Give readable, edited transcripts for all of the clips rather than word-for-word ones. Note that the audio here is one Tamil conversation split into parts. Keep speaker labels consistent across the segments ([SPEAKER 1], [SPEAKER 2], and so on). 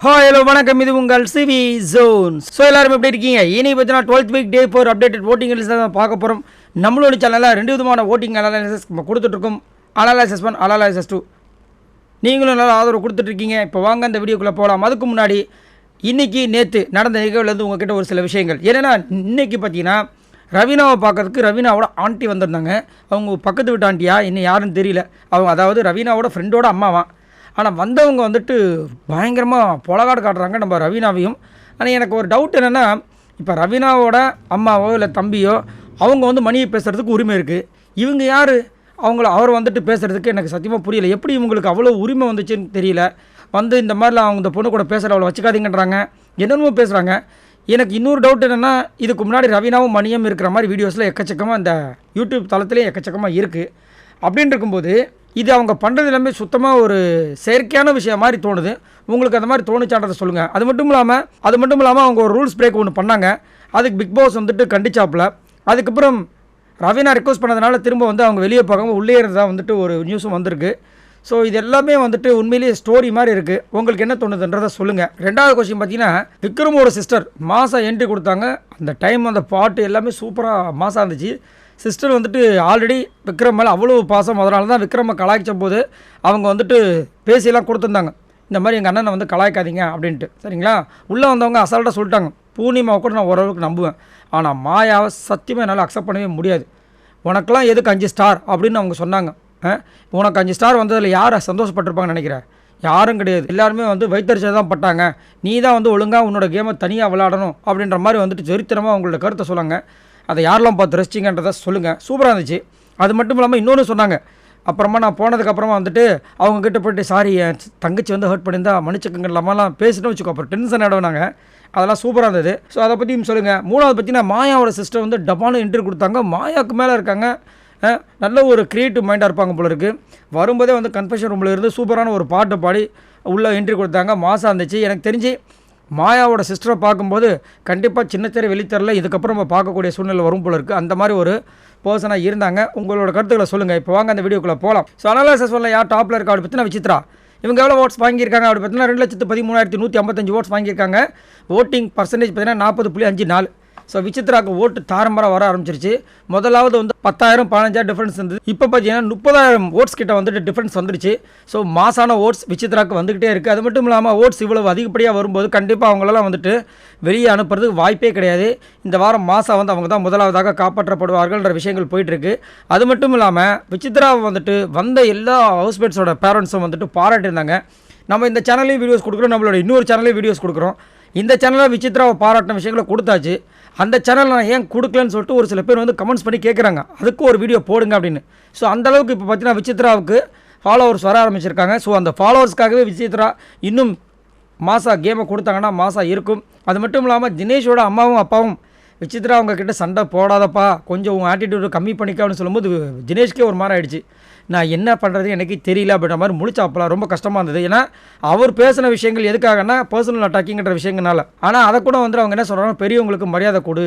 [SPEAKER 1] ஹாய் ஹலோ வணக்கம், இது உங்கள் சிவி ஜோன்ஸ். ஸோ எல்லாரும் எப்படி இருக்கீங்க? இனி பார்த்தீங்கன்னா 12th week day 4 updated voting results தான் பார்க்க போகிறோம். நம்மளோட சேனலில் 2 விதமான ஓட்டிங் அனாலிசிஸ் நம்ம கொடுத்துட்ருக்கோம். Analysis 1, analysis 2. நீங்களும் நல்லா ஆதரவு கொடுத்துட்ருக்கீங்க. இப்போ வாங்க அந்த வீடியோக்குள்ளே போகலாம். அதுக்கு முன்னாடி இன்றைக்கி நேற்று நடந்த நிகழ்வுலேருந்து உங்ககிட்ட ஒரு சில விஷயங்கள். ஏன்னா இன்றைக்கி பார்த்தீங்கன்னா ரவீனாவை பார்க்கறதுக்கு ரவீனாவோட ஆண்டி வந்திருந்தாங்க. அவங்க பக்கத்து வீட்டு ஆண்டியா இன்னும் யாருன்னு தெரியல. அவங்க அதாவது ரவீனாவோட ஃப்ரெண்டோட அம்மாவான். ஆனால் வந்தவங்க வந்துட்டு பயங்கரமாக பொலகாடு காட்டுறாங்க நம்ம ரவீனாவையும். ஆனால் எனக்கு ஒரு டவுட் என்னென்னா, இப்போ ரவீனாவோட அம்மாவோ இல்லை தம்பியோ அவங்க வந்து மணியை பேசுகிறதுக்கு உரிமை இருக்குது. இவங்க யார் அவர் வந்துட்டு பேசுகிறதுக்கு எனக்கு சத்தியமாக புரியல. எப்படி இவங்களுக்கு அவ்வளோ உரிமை வந்துச்சுன்னு தெரியல. வந்து இந்த மாதிரிலாம் அவங்க இந்த பொண்ணு கூட பேசுகிற அவ்வளோ வச்சுக்காதீங்கன்றாங்க, என்னென்னமோ பேசுகிறாங்க. எனக்கு இன்னொரு டவுட் என்னென்னா, இதுக்கு முன்னாடி ரவீனாவும் மணியும் இருக்கிற மாதிரி வீடியோஸில் எக்கச்சக்கமாக இந்த யூடியூப் தளத்துலேயும் எக்கச்சக்கமாக இருக்குது. அப்படின்னு இருக்கும்போது இது அவங்க பண்ணுறது எல்லாமே சுத்தமாக ஒரு செயற்கையான விஷயம் மாதிரி தோணுது. உங்களுக்கு அந்த மாதிரி தோணுச்சான்றதை சொல்லுங்கள். அது மட்டும் இல்லாமல் அவங்க ஒரு ரூல்ஸ் பிரேக் ஒன்று பண்ணாங்க. அதுக்கு பிக் பாஸ் வந்துட்டு கண்டிச்சாப்பில். அதுக்கப்புறம் ரவீனா ரெக்வஸ்ட் பண்ணதுனால திரும்ப வந்து அவங்க வெளியே போகாமல் உள்ளே இருந்தால் வந்துட்டு ஒரு நியூஸும் வந்திருக்கு. ஸோ இது எல்லாமே வந்துட்டு உண்மையிலேயே ஸ்டோரி மாதிரி இருக்குது. உங்களுக்கு என்ன தோணுதுன்றதை சொல்லுங்கள். ரெண்டாவது கொஸ்டின் பார்த்தீங்கன்னா, விக்ரமோட சிஸ்டர் மாசா என்ட்ரி கொடுத்தாங்க. அந்த டைம் அந்த பாட்டு எல்லாமே சூப்பராக மாசாக இருந்துச்சு. சிஸ்டர் வந்துட்டு ஆல்ரெடி விக்ரம் மேலே அவ்வளோ பாசம். அதனால தான் விக்ரமை கலாய்ச்ச போது அவங்க வந்துட்டு பேசியெல்லாம் கொடுத்துருந்தாங்க, இந்த மாதிரி எங்கள் அண்ணனை வந்து கலாய்க்காதீங்க அப்படின்ட்டு. சரிங்களா? உள்ளே வந்தவங்க அசால்ட்டாக சொல்லிட்டாங்க. பூர்ணிமாவை கூட நான் ஓரளவுக்கு நம்புவேன். ஆனால் மாயாவை சத்தியமாக என்னால் அக்செப்ட் பண்ணவே முடியாது. உனக்கெல்லாம் எதுக்கு 5 ஸ்டார் அப்படின்னு அவங்க சொன்னாங்க. உனக்கு 5 ஸ்டார் வந்ததில் யாரை சந்தோஷப்பட்டிருப்பாங்கன்னு நினைக்கிறேன்? யாரும் கிடையாது. எல்லாருமே வந்து வைத்தறிச்சல் தான் பட்டாங்க. நீ தான் வந்து ஒழுங்காக உன்னோட கேமை தனியாக விளையாடணும் அப்படின்ற மாதிரி வந்துட்டு சரித்திரமாக அவங்களோட கருத்தை சொல்லுங்க. அதை யாரெல்லாம் பார்த்து ரசிச்சிங்கன்றதை சொல்லுங்கள். சூப்பராக இருந்துச்சு. அது மட்டும் இல்லாமல் இன்னொன்று சொன்னாங்க. அப்புறமா நான் போனதுக்கப்புறமா வந்துட்டு அவங்கக்கிட்ட போய்ட்டு சாரி, என் தங்கச்சி வந்து ஹர்ட் பண்ணியிருந்தா மன்னிச்சுக்கங்க இல்லாமலாம் பேசிட்டு வச்சுக்கோ, அப்புறம் டென்ஷன் ஆகிடுவாங்க. அதெல்லாம் சூப்பராக இருந்தது. ஸோ அதை பற்றியும் சொல்லுங்கள். மூணாவது பார்த்தீங்கன்னா, மாயாவோட சிஸ்டர் வந்து டப்பான இன்டர்வியூ கொடுத்தாங்க. மாயாவுக்கு மேலே இருக்காங்க. நல்ல ஒரு க்ரியேட்டிவ் மைண்டாக இருப்பாங்க போல இருக்குது. வரும்போதே வந்து கன்ஃபெஷன் ரூமில் இருந்து சூப்பரான ஒரு பாட்டை பாடி உள்ளே இன்டர்வியூ கொடுத்தாங்க. மாசாக இருந்துச்சு. எனக்கு தெரிஞ்சு மாயாவோட சிஸ்டரை பார்க்கும்போது கண்டிப்பாக சின்னத்திரை வெளித்தரல இதுக்கப்புறம் நம்ம பார்க்கக்கூடிய சூழ்நிலை வரும் போல இருக்குது. அந்த மாதிரி ஒரு பர்சனாக இருந்தாங்க. உங்களோட கருத்துக்களை சொல்லுங்கள். இப்போ வாங்க அந்த வீடியோக்குள்ளே போகலாம். ஸோ அனாலிசிஸ் சொல்ல யார் டாப்பில் இருக்கா அப்படி பற்றினா விசித்ரா. இவங்க எவ்வளோ ஓட்ஸ் வாங்கியிருக்காங்க அப்படி பார்த்தீங்கன்னா 2,13,155 ஓட்ஸ் வாங்கியிருக்காங்க. ஓட்டிங் பர்சன்டேஜ் பார்த்தீங்கன்னா 40.54. ஸோ விசித்ராவுக்கு ஓட்டு தாரம்பராக வர ஆரம்பிச்சிருச்சு. முதலாவது வந்து 10,000 15,000 டிஃப்ரென்ஸ் இருந்தது. இப்போ பார்த்தீங்கன்னா 30,000 ஓட்ஸ் கிட்ட வந்துட்டு டிஃப்ரென்ஸ் வந்துடுச்சு. ஸோ மாசான ஓட்ஸ் விசித்ராவுக்கு வந்துக்கிட்டே இருக்குது. அது மட்டும் இல்லாமல் ஓட்ஸ் இவ்வளவு அதிகப்படியாக வரும்போது கண்டிப்பாக அவங்களெல்லாம் வந்துட்டு வெளியே அனுப்புறதுக்கு வாய்ப்பே கிடையாது. இந்த வாரம் மாசா வந்து அவங்க தான் முதலாவதாக காப்பாற்றப்படுவார்கள்ன்ற விஷயங்கள் போயிட்டுருக்கு. அது மட்டும் இல்லாமல் விசித்ராவை வந்துட்டு வந்த எல்லா ஹவுஸ்மேட்ஸோட பேரண்ட்ஸும் வந்துட்டு பாராட்டியிருந்தாங்க. நம்ம இந்த சேனல்லையும் வீடியோஸ் கொடுக்குறோம், நம்மளோட இன்னொரு சேனல்லையும் வீடியோஸ் கொடுக்குறோம். இந்த சேனலில் விசித்ராவை பாராட்டின விஷயங்களை கொடுத்தாச்சு. அந்த சேனல் நான் ஏன் கொடுக்கலன்னு சொல்லிட்டு ஒரு சில பேர் வந்து கமெண்ட்ஸ் பண்ணி கேட்குறாங்க, அதுக்கு ஒரு வீடியோ போடுங்க அப்படின்னு. ஸோ அந்தளவுக்கு இப்போ பார்த்தீங்கன்னா விசித்ராவுக்கு ஃபாலோவர்ஸ் வர ஆரம்பிச்சிருக்காங்க. ஸோ அந்த ஃபாலோவர்ஸ்க்காகவே விசித்ரா இன்னும் மாசா கேமை கொடுத்தாங்கன்னா மாசா இருக்கும். அது மட்டும் இல்லாமல் தினேஷோட அம்மாவும் அப்பாவும் விசித்ரா அவங்கக்கிட்ட சண்டை போடாதப்பா, கொஞ்சம் உங்கள் ஆட்டிடியூடு கம்மி பண்ணிக்க அப்படின்னு சொல்லும்போது தினேஷ்கே ஒரு மாதிரி ஆகிடுச்சு. நான் என்ன பண்ணுறது எனக்கு தெரியல அப்படின்ற மாதிரி முடிச்சாப்பலாம். ரொம்ப கஷ்டமாக இருந்தது. ஏன்னா அவர் பேசின விஷயங்கள் எதுக்காகனா பர்சனல் அட்டாக்கிங்கிற விஷயங்களால. ஆனால் அதை கூட வந்து அவங்க என்ன சொல்கிறாங்க, பெரியவங்களுக்கு மரியாதை கொடு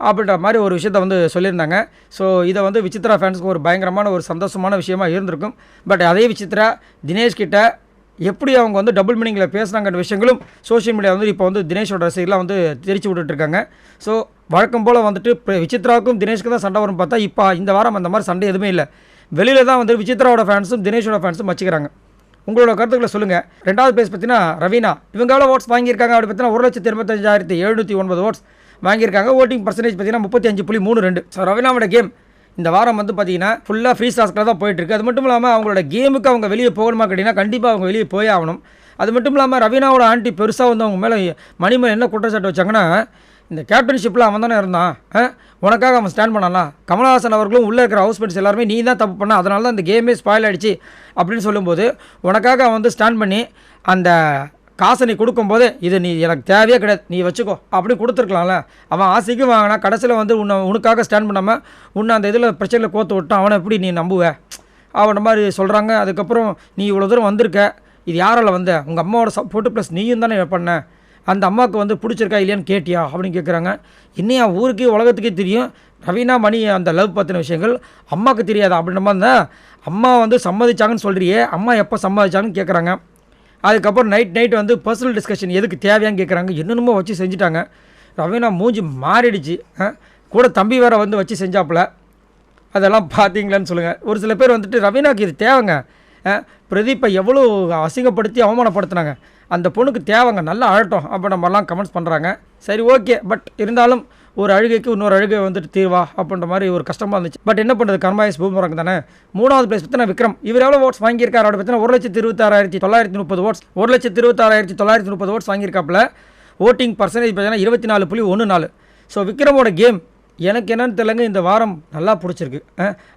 [SPEAKER 1] அப்படின்ற மாதிரி ஒரு விஷயத்த வந்து சொல்லியிருந்தாங்க. ஸோ இதை வந்து விசித்ரா ஃபேன்ஸுக்கு ஒரு பயங்கரமான ஒரு சந்தோஷமான விஷயமா இருந்திருக்கும். பட் அதே விசித்ரா தினேஷ்கிட்ட எப்படி அவங்க வந்து டபுள் மீனிங்கில் பேசுகிறாங்கிற விஷயங்களும் சோஷியல் மீடியா வந்து இப்போ வந்து தினேஷோட ரசிகர்லாம் வந்து தெரிச்சு விட்டுட்ருக்காங்க. ஸோ வழக்கம் போல் வந்துட்டு விசித்ராவுக்கும் தினேஷ்க்கு தான் சண்டை வரும்னு பார்த்தா இப்போ இந்த வாரம் அந்த மாதிரி சண்டை எதுவுமே இல்லை. வெளியில் தான் வந்து விசித்ராவோட ஃபேன்ஸும் தினேஷோட ஃபேன்ஸும் வச்சுக்கிறாங்க. உங்களோட கருத்துக்களை சொல்லுங்கள். ரெண்டாவது பேஸ் பார்த்தீங்கன்னா ரவீனா. இவங்க எவ்வளோ ஓட்ஸ் வாங்கியிருக்காங்க அப்படி பார்த்தீங்கன்னா 1,85,709 ஓட்ஸ் வாங்கியிருக்காங்க. ஓட்டிங் பர்சன்டேஜ் பார்த்தீங்கன்னா 35.32. ஸோ ரவீனாவோட கேம் இந்த வாரம் வந்து பார்த்தீங்கன்னா ஃபுல்லாக ஃப்ரீ டாஸ்கில் தான் போயிட்டுருக்கு. அது மட்டும் இல்லாமல் அவங்களோட கேமுக்கு அவங்க வெளியே போகணுமா கேட்டிங்கன்னா கண்டிப்பாக அவங்க வெளியே போயே ஆகணும். அது மட்டும் இல்லாமல் ரவீனாவோட ஆண்டி பெருசாக வந்து அவங்க மேலே மணிமேல் என்ன குற்றச்சாட்டு வச்சாங்கன்னா, இந்த கேப்டன்ஷிப்பில் அவன் தானே இருந்தான், உனக்காக அவன் ஸ்டாண்ட் பண்ணலாம், கமல்ஹாசன் அவர்களும் உள்ளே இருக்கிற ஹவுஸ்மேட்ஸ் எல்லாருமே நீ தான் தப்பு பண்ண, அதனால தான் இந்த கேமே ஸ்பாயில் ஆகிடுச்சு அப்படின்னு சொல்லும்போது உனக்காக அவன் வந்து ஸ்டாண்ட் பண்ணி அந்த காசை நீ கொடுக்கும்போது இது நீ எனக்கு தேவையே கிடையாது, நீ வச்சுக்கோ அப்படின்னு கொடுத்துருக்கலாம்ல. அவன் ஆசைக்கு வாங்கினா கடைசியில் வந்து உனக்காக ஸ்டாண்ட் பண்ணாமல் உன்னை அந்த இதில் பிரச்சனையில் கோத்து விட்டான். அவனை எப்படி நீ நம்புவேன் அவன மாதிரி சொல்கிறாங்க. அதுக்கப்புறம் நீ இவ்வளோ தூரம் வந்திருக்க, இது யாரால் வந்த, உங்கள் அம்மாவோட சப்போர்ட்டு ப்ளஸ் நீயும் தானே பண்ண, அந்த அம்மாவுக்கு வந்து பிடிச்சிருக்கா இல்லையான்னு கேட்டியா அப்படின்னு கேட்குறாங்க. இன்னும் ஊருக்கே உலகத்துக்கே தெரியும் ரவீனா மணி அந்த லவ் பற்றின விஷயங்கள் அம்மாவுக்கு தெரியாதா அப்படின்ற மாதிரி தான். அம்மா வந்து சம்மதிச்சாங்கன்னு சொல்கிறியே, அம்மா எப்போ சம்மதிச்சாங்கன்னு கேட்குறாங்க. அதுக்கப்புறம் நைட் வந்து பர்சனல் டிஸ்கஷன் எதுக்கு தேவையான்னு கேட்குறாங்க. என்னென்னமோ வச்சு செஞ்சுட்டாங்க. ரவீனா மூஞ்சி மாறிடுச்சு. கூட தம்பி வேறு வந்து வச்சு செஞ்சாப்புல. அதெல்லாம் பார்த்தீங்களான்னு சொல்லுங்கள். ஒரு சில பேர் வந்துட்டு ரவீனாக்கு இது தேவைங்க. பிரதீப்பை எவ்வளோ அசிங்கப்படுத்தி அவமானப்படுத்தினாங்க. அந்த பொண்ணுக்கு தேவைங்க, நல்லா அழட்டும் அப்போ நம்மலாம் கமெண்ட்ஸ் பண்ணுறாங்க. சரி ஓகே, பட் இருந்தாலும் ஒரு அழுகைக்கு இன்னொரு அழுகை வந்துட்டு தீர்வா அப்படின்ற மாதிரி ஒரு கஷ்டமாக இருந்துச்சு. பட் என்ன பண்ணுறது, கர்மாயஸ் பூமரங்க தானே. 3வது பிளேஸ் பற்றின விக்ரம். இவர் எவ்வளோ ஓட்ஸ் வாங்கியிருக்காரு அப்படி பார்த்தீங்கன்னா 1,26,930 ஓட்ஸ். 1,26,930 ஓட்ஸ் வாங்கியிருக்காப்புல. ஓட்டிங் பர்சன்டேஜ் பார்த்தீங்கன்னா 24.14. ஸோ விக்ரமோட கேம் எனக்கு என்னென்னு தெரியலங்க, இந்த வாரம் நல்லா பிடிச்சிருக்கு.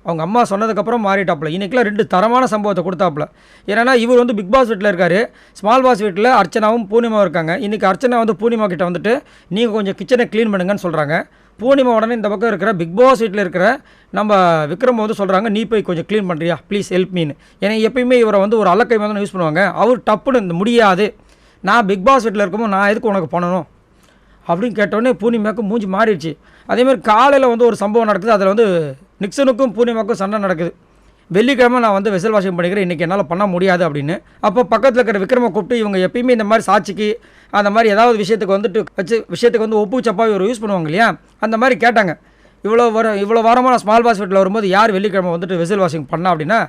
[SPEAKER 1] அவங்க அம்மா சொன்னதுக்கப்புறம் மாறிட்டாப்புல. இன்றைக்கெலாம் 2 தரமான சம்பவத்தை கொடுத்தாப்புல. ஏன்னா இவர் வந்து பிக் பாஸ் வீட்டில் இருக்கார், ஸ்மால் பாஸ் வீட்டில் அர்ச்சனாவும் பூர்ணிமாவும் இருக்காங்க. இன்றைக்கி அர்ச்சனா வந்து பூர்ணிமா கிட்ட வந்துட்டு நீங்கள் கொஞ்சம் கிச்சனை க்ளீன் பண்ணுங்கன்னு சொல்கிறாங்க. பூர்ணிமா உடனே இந்த பக்கம் இருக்கிற பிக் பாஸ் வீட்டில் இருக்கிற நம்ம விக்ரம் வந்து சொல்கிறாங்க, நீ போய் கொஞ்சம் க்ளீன் பண்ணுறியா ப்ளீஸ் ஹெல்ப் மீன்னு. ஏன்னா எப்பயுமே இவரை வந்து ஒரு அல்லக்கை மாதிரி யூஸ் பண்ணுவாங்க. அவர் டப்புன்னு இந்த முடியாது, நான் பிக் பாஸ் வீட்டில் இருக்கும்போது நான் எதுக்கு உனக்கு பண்ணணும் அப்படின்னு கேட்டோடனே பூர்ணிமாவுக்கு மூஞ்சி மாறிடுச்சு. அதேமாதிரி காலையில் வந்து ஒரு சம்பவம் நடக்குது. அதில் வந்து நிக்சனுக்கும் பூர்ணிமாவுக்கும் சண்டை நடக்குது. வெள்ளிக்கிழமை நான் வந்து வெசல் வாஷிங் பண்ணிக்கிறேன், இன்றைக்கி என்னால் பண்ண முடியாது அப்படின்னு. அப்போ பக்கத்தில் இருக்கிற விக்ரமை கூப்பிட்டு இவங்க எப்பயுமே இந்த மாதிரி சாட்சிக்கு அந்த மாதிரி ஏதாவது விஷயத்துக்கு வந்துட்டு விஷயத்துக்கு வந்து ஒப்பு சப்பாவை ஒரு யூஸ் பண்ணுவாங்க இல்லையா, அந்த மாதிரி கேட்டாங்க. இவ்வளோ வாரமாக நான் ஸ்மால் பாஸ் வீட்டில் வரும்போது யார் வெள்ளிக்கிழமை வந்துட்டு வெசல் வாஷிங் பண்ணா அப்படின்னா,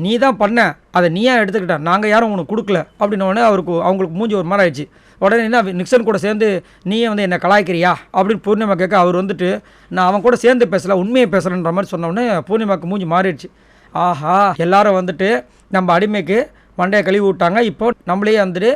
[SPEAKER 1] நீ தான் பண்ண, அதை நீயா எடுத்துக்கிட்ட, நாங்கள் யாரும் உனக்கு கொடுக்கல அப்படின்னோடனே அவங்களுக்கு மூஞ்சி ஒரு மாதிரி ஆயிடுச்சு. உடனே என்ன நிக்சன் கூட சேர்ந்து நீயே வந்து என்னை கலாய்க்கிறியா அப்படின்னு பூர்ணிமா கேட்க, அவர் வந்துட்டு நான் அவன் கூட சேர்ந்து பேசலை உண்மையை பேசுகிறேன்ற மாதிரி சொன்னோடனே பூர்ணிமாவுக்கு மூஞ்சி மாறிடுச்சு. ஆஹா, எல்லாரும் வந்துட்டு நம்ம அடிமைக்கு மண்டையை கழுவி விட்டாங்க, இப்போ நம்மளே வந்துட்டு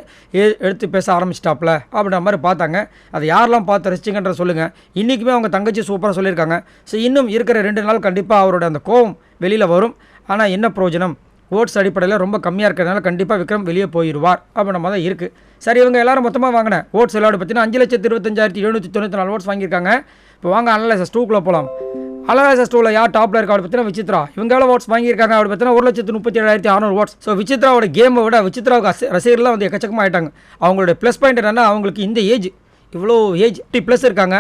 [SPEAKER 1] எடுத்து பேச ஆரம்பிச்சிட்டாப்புல அப்படின்ற மாதிரி பார்த்தாங்க. அதை யாரெல்லாம் பார்த்து ரசிச்சிங்கன்ற சொல்லுங்கள். இன்றைக்குமே அவங்க தங்கச்சி சூப்பராக சொல்லியிருக்காங்க. ஸோ இன்னும் இருக்கிற 2 நாள் கண்டிப்பாக அவரோட அந்த கோவம் வெளியில் வரும். ஆனால் என்ன பிரயோஜனம், ஓட்ஸ் அடிப்படையில் ரொம்ப கம்மியாக இருக்கிறதுனால கண்டிப்பாக விக்ரம் வெளியே போயிடுவார் அப்படின்ற மாதிரி தான் இருக்குது. சரி, இவங்க எல்லோரும் மொத்தமாக வாங்கினேன் ஓட்ஸ் எல்லாரும் பார்த்தீங்கன்னா 5,25,794 ஓட்ஸ் வாங்கியிருக்காங்க. இப்போ வாங்க அனலைசஸ் 2க்குள்ளே போகலாம். அனலைசஸ் 2ல் யார் டாப்பில் இருக்கா அப்படி பார்த்தீங்கன்னா விசித்ரா. இவங்க எவ்வளோ ஓட்ஸ் வாங்கியிருக்காங்க அப்படி பார்த்தீங்கன்னா 1,37,600 ஓட்ஸ். ஸோ விசித்ராவோட கேமை விட விசித்ராவுக்கு ரசிகர்லாம் வந்து எக்கச்சக்கமாக ஆகிட்டாங்க. அவங்களுடைய ப்ளஸ் பாயிண்ட் என்னென்னா, அவங்களுக்கு இந்த ஏஜ் இவ்வளோ ஏஜ் 50+ இருக்காங்க.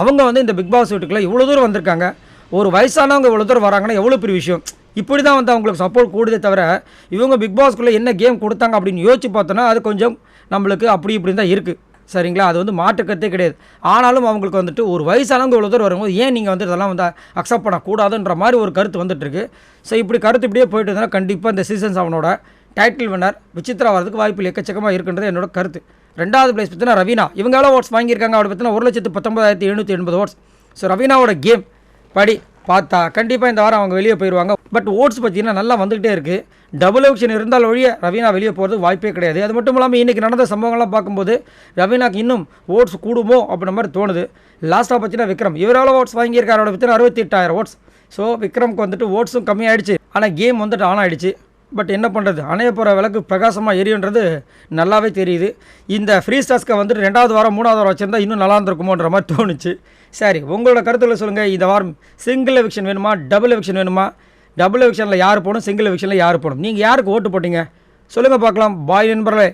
[SPEAKER 1] அவங்க வந்து இந்த பிக் பாஸ் வீட்டுக்குள்ளே இவ்வளோ தூரம் வந்திருக்காங்க. ஒரு வயசானவங்க இவ்வளோ தூரம் வராங்கன்னா எவ்வளோ பெரிய விஷயம். இப்படி தான் வந்து அவங்களுக்கு சப்போர்ட் கூடுதே தவிர இவங்க பிக் பாஸ்க்குள்ளே என்ன கேம் கொடுத்தாங்க அப்படின்னு யோசிச்சு பார்த்தோன்னா அது கொஞ்சம் நம்மளுக்கு அப்படி இப்படி தான் இருக்குது. சரிங்களா, அது வந்து மாற்றுக்கருத்தே கிடையாது. ஆனாலும் அவங்களுக்கு வந்துட்டு ஒரு வயசானவங்க இவ்வளோ தூரம் வரும்போது ஏன் நீங்கள் வந்து இதெல்லாம் வந்து அக்செப்ட் பண்ணக்கூடாதுன்ற மாதிரி ஒரு கருத்து வந்துட்டுருக்கு. ஸோ இப்படி கருத்து இப்படியே போயிட்டு இருந்தால் கண்டிப்பாக இந்த சீசன்ஸ் அவனோட டைட்டில் வின்னர் விசித்ரா வரதுக்கு வாய்ப்பு எக்கச்சக்கமாக இருக்குன்றது என்னோட கருத்து. 2வது பிளேஸ் பார்த்தீங்கன்னா ரவீனா. இவங்க எவ்வளோ ஓட்ஸ் வாங்கியிருக்காங்க அப்படி பார்த்தீங்கன்னா 1,19,780 ஓட்ஸ். ஸோ ரவீனாவோட கேம் படி பார்த்தா கண்டிப்பாக இந்த வாரம் அவங்க வெளியே போயிடுவாங்க. பட் ஓட்ஸ் பார்த்தீங்கன்னா நல்லா வந்துக்கிட்டே இருக்குது. டபுள் எவிக்ஷன் இருந்தால் ஒழிய ரவீனா வெளியே போகிறது வாய்ப்பே கிடையாது. அது மட்டும் இல்லாமல் இன்றைக்கி நடந்த சம்பவங்கள்லாம் பார்க்கும்போது ரவீனாக்கு இன்னும் ஓட்ஸ் கூடுமோ அப்படின்ற மாதிரி தோணுது. லாஸ்ட்டாக பார்த்தீங்கன்னா விக்ரம் இவரால் ஓட்ஸ் வாங்கியிருக்காரோட பார்த்தீங்கன்னா 68,000 ஓட்ஸ். ஸோ விக்ரம்க்கு வந்துட்டு ஓட்ஸும் கம்மியாகிடுச்சு, ஆனால் கேம் வந்துட்டு ஆன் ஆகிடுச்சு. பட் என்ன பண்ணுறது, அணைய போகிற விளக்கு பிரகாசமாக எரியுன்றது நல்லாவே தெரியுது. இந்த ஃப்ரீ ஸ்டாஸ்க்கை வந்துட்டு 2வது வாரம் 3வது வாரம் வச்சுருந்தா இன்னும் நல்லா இருந்திருக்குமோன்ற மாதிரி தோணுச்சு. சரி, உங்களோட கருத்துக்களை சொல்லுங்கள். இந்த வாரம் சிங்கிள் எவிக்ஷன் வேணுமா, டபுள் எவிக்ஷன் வேணுமா? டபுள் எவிக்ஷனில் யார் போகணும், சிங்கிள் எவிக்ஷனில் யார் போகணும்? நீங்கள் யாருக்கு ஓட்டு போட்டிங்க சொல்லுங்கள் பார்க்கலாம். பாய் நண்பர்களே.